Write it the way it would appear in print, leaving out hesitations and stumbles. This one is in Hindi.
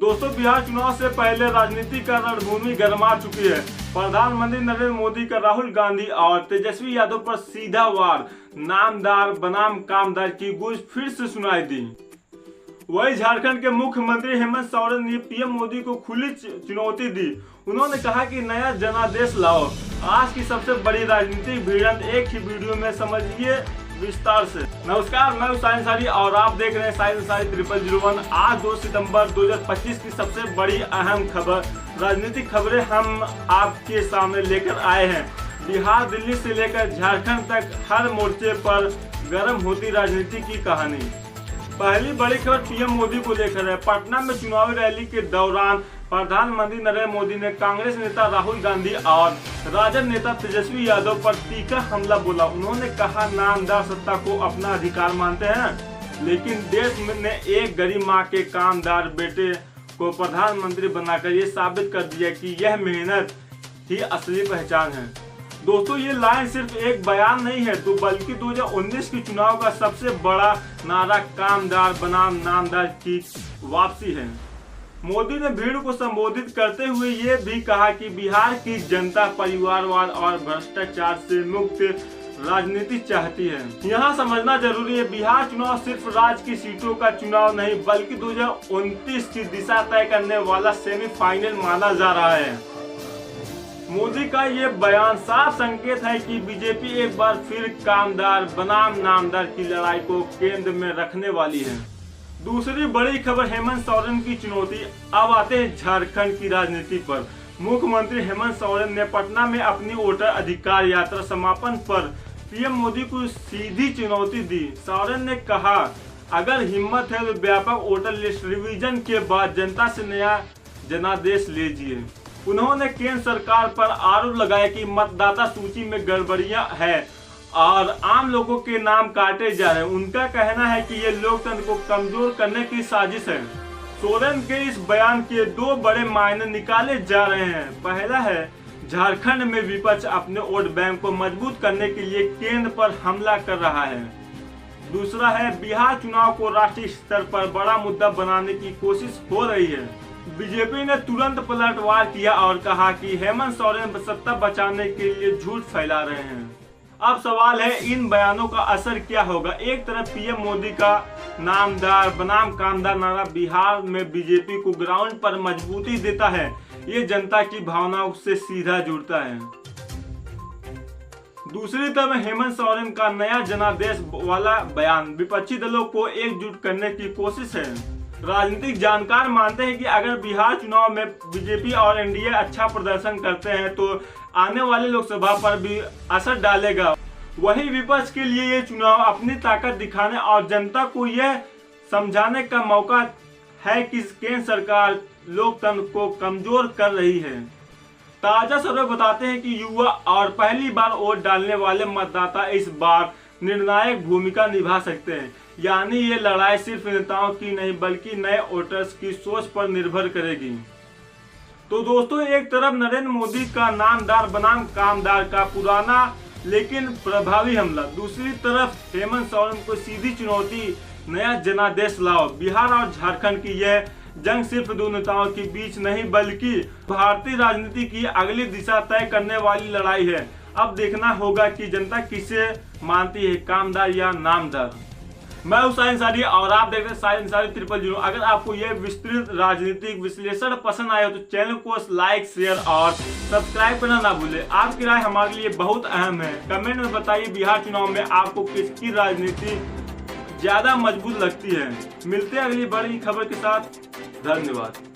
दोस्तों, बिहार चुनाव से पहले राजनीति का रणभूमि गर्मा चुकी है। प्रधानमंत्री नरेंद्र मोदी का राहुल गांधी और तेजस्वी यादव पर सीधा वार, नामदार बनाम कामदार की गूंज फिर से सुनाई दी। वही झारखंड के मुख्यमंत्री हेमंत सोरेन ने पीएम मोदी को खुली चुनौती दी। उन्होंने कहा कि नया जनादेश लाओ। आज की सबसे बड़ी राजनीतिक भिड़ंत एक ही वीडियो में समझिए विस्तार से। नमस्कार, मैं हूं साहिल अंसारी और आप देख रहे हैं साहिल अंसारी 0001। आज 2 सितंबर 2025 की सबसे बड़ी अहम खबर, राजनीतिक खबरें हम आपके सामने लेकर आए हैं। बिहार, दिल्ली से लेकर झारखंड तक हर मोर्चे पर गर्म होती राजनीति की कहानी। पहली बड़ी खबर पीएम मोदी को लेकर है। पटना में चुनावी रैली के दौरान प्रधानमंत्री नरेंद्र मोदी ने कांग्रेस नेता राहुल गांधी और राजद नेता तेजस्वी यादव पर तीखा हमला बोला। उन्होंने कहा, नामदार सत्ता को अपना अधिकार मानते हैं, लेकिन देश ने एक गरीब माँ के कामदार बेटे को प्रधानमंत्री बनाकर ये साबित कर दिया कि यह मेहनत ही असली पहचान है। दोस्तों, ये लाइन सिर्फ एक बयान नहीं है तो बल्कि 2019 के चुनाव का सबसे बड़ा नारा कामदार बनाम नामदार की वापसी है। मोदी ने भीड़ को संबोधित करते हुए ये भी कहा कि बिहार की जनता परिवारवाद और भ्रष्टाचार से मुक्त राजनीति चाहती है। यहाँ समझना जरूरी है, बिहार चुनाव सिर्फ राज्य की सीटों का चुनाव नहीं बल्कि 2029 की दिशा तय करने वाला सेमीफाइनल माना जा रहा है। मोदी का ये बयान साफ संकेत है कि बीजेपी एक बार फिर कामदार बनाम नामदार की लड़ाई को केंद्र में रखने वाली है। दूसरी बड़ी खबर हेमंत सोरेन की चुनौती। अब आते हैं झारखंड की राजनीति पर। मुख्यमंत्री हेमंत सोरेन ने पटना में अपनी वोटर अधिकार यात्रा समापन पर पीएम मोदी को सीधी चुनौती दी। सोरेन ने कहा, अगर हिम्मत है तो व्यापक वोटर लिस्ट रिवीजन के बाद जनता से नया जनादेश लीजिए। उन्होंने केंद्र सरकार पर आरोप लगाया कि मतदाता सूची में गड़बड़ियां हैं और आम लोगों के नाम काटे जा रहे हैं। उनका कहना है कि ये लोकतंत्र को कमजोर करने की साजिश है। सोरेन के इस बयान के दो बड़े मायने निकाले जा रहे हैं। पहला है, झारखंड में विपक्ष अपने वोट बैंक को मजबूत करने के लिए केंद्र पर हमला कर रहा है। दूसरा है, बिहार चुनाव को राष्ट्रीय स्तर पर बड़ा मुद्दा बनाने की कोशिश हो रही है। बीजेपी ने तुरंत पलटवार किया और कहा कि हेमंत सोरेन सत्ता बचाने के लिए झूठ फैला रहे हैं। अब सवाल है, इन बयानों का असर क्या होगा। एक तरफ पीएम मोदी का नामदार बनाम कामदार नारा बिहार में बीजेपी को ग्राउंड पर मजबूती देता है, ये जनता की भावनाओं से सीधा जुड़ता है। दूसरी तरफ हेमंत सोरेन का नया जनादेश वाला बयान विपक्षी दलों को एकजुट करने की कोशिश है। राजनीतिक जानकार मानते हैं कि अगर बिहार चुनाव में बीजेपी और एनडीए अच्छा प्रदर्शन करते हैं तो आने वाले लोकसभा पर भी असर डालेगा। वहीं विपक्ष के लिए ये चुनाव अपनी ताकत दिखाने और जनता को यह समझाने का मौका है कि केंद्र सरकार लोकतंत्र को कमजोर कर रही है। ताजा सर्वे बताते हैं कि युवा और पहली बार वोट डालने वाले मतदाता इस बार निर्णायक भूमिका निभा सकते हैं। यानी ये लड़ाई सिर्फ नेताओं की नहीं बल्कि नए वोटर्स की सोच पर निर्भर करेगी। तो दोस्तों, एक तरफ नरेंद्र मोदी का नामदार बनाम कामदार का पुराना लेकिन प्रभावी हमला, दूसरी तरफ हेमंत सोरेन को सीधी चुनौती, नया जनादेश लाओ। बिहार और झारखंड की यह जंग सिर्फ दो नेताओं के बीच नहीं बल्कि भारतीय राजनीति की अगली दिशा तय करने वाली लड़ाई है। अब देखना होगा कि जनता किसे मानती है, कामदार या नामदार। मैं हूं साहिल अंसारी और आप देख रहे हैं साहिल अंसारी 0001। अगर आपको यह विस्तृत राजनीतिक विश्लेषण पसंद आया तो चैनल को लाइक, शेयर और सब्सक्राइब करना ना भूलें। आपकी राय हमारे लिए बहुत अहम है। कमेंट में बताइए, बिहार चुनाव में आपको किसकी राजनीति ज्यादा मजबूत लगती है। मिलते हैं अगली बड़ी खबर के साथ। धन्यवाद।